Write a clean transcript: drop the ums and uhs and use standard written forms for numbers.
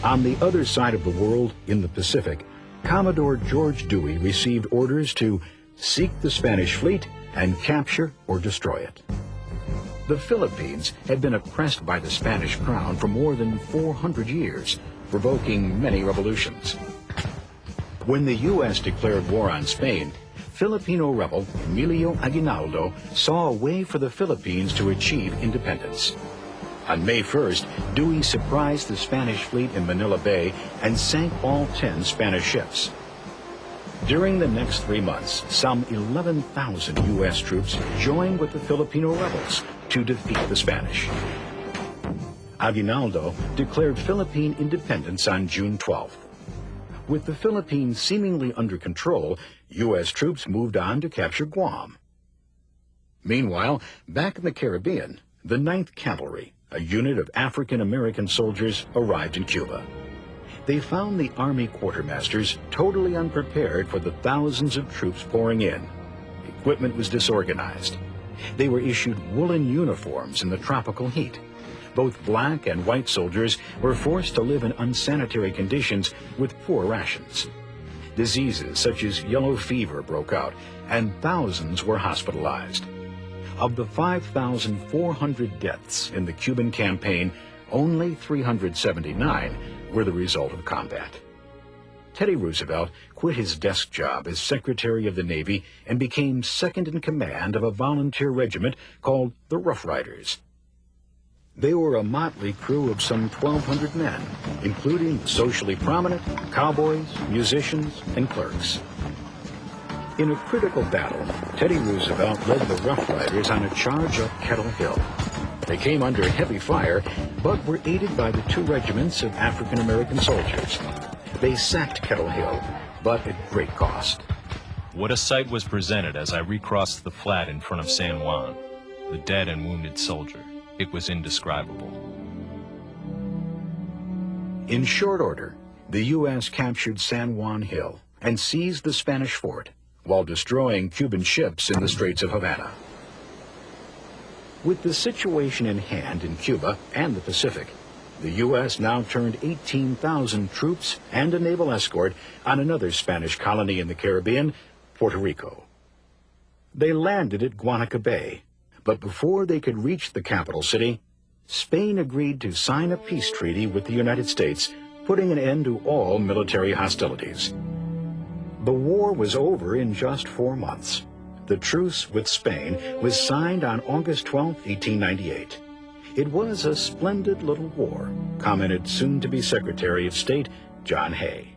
On the other side of the world, in the Pacific, Commodore George Dewey received orders to seek the Spanish fleet and capture or destroy it. The Philippines had been oppressed by the Spanish crown for more than 400 years, provoking many revolutions. When the U.S. declared war on Spain, Filipino rebel Emilio Aguinaldo saw a way for the Philippines to achieve independence. On May 1st, Dewey surprised the Spanish fleet in Manila Bay and sank all 10 Spanish ships. During the next 3 months, some 11,000 U.S. troops joined with the Filipino rebels to defeat the Spanish. Aguinaldo declared Philippine independence on June 12th. With the Philippines seemingly under control, U.S. troops moved on to capture Guam. Meanwhile, back in the Caribbean, the 9th Cavalry, a unit of African-American soldiers, arrived in Cuba. They found the Army quartermasters totally unprepared for the thousands of troops pouring in. Equipment was disorganized. They were issued woolen uniforms in the tropical heat. Both black and white soldiers were forced to live in unsanitary conditions with poor rations. Diseases such as yellow fever broke out, and thousands were hospitalized. Of the 5,400 deaths in the Cuban campaign, only 379 were the result of combat. Teddy Roosevelt quit his desk job as Secretary of the Navy and became second in command of a volunteer regiment called the Rough Riders. They were a motley crew of some 1,200 men, including socially prominent, cowboys, musicians, and clerks. In a critical battle, Teddy Roosevelt led the Rough Riders on a charge up Kettle Hill. They came under heavy fire, but were aided by the 2 regiments of African-American soldiers. They sacked Kettle Hill, but at great cost. What a sight was presented as I recrossed the flat in front of San Juan. The dead and wounded soldier. It was indescribable. In short order, the U.S. captured San Juan Hill and seized the Spanish fort, while destroying Cuban ships in the Straits of Havana. With the situation in hand in Cuba and the Pacific, the U.S. now turned 18,000 troops and a naval escort on another Spanish colony in the Caribbean, Puerto Rico. They landed at Guanica Bay, but before they could reach the capital city, Spain agreed to sign a peace treaty with the United States, putting an end to all military hostilities. The war was over in just 4 months. The truce with Spain was signed on August 12, 1898. It was a splendid little war, commented soon-to-be Secretary of State John Hay.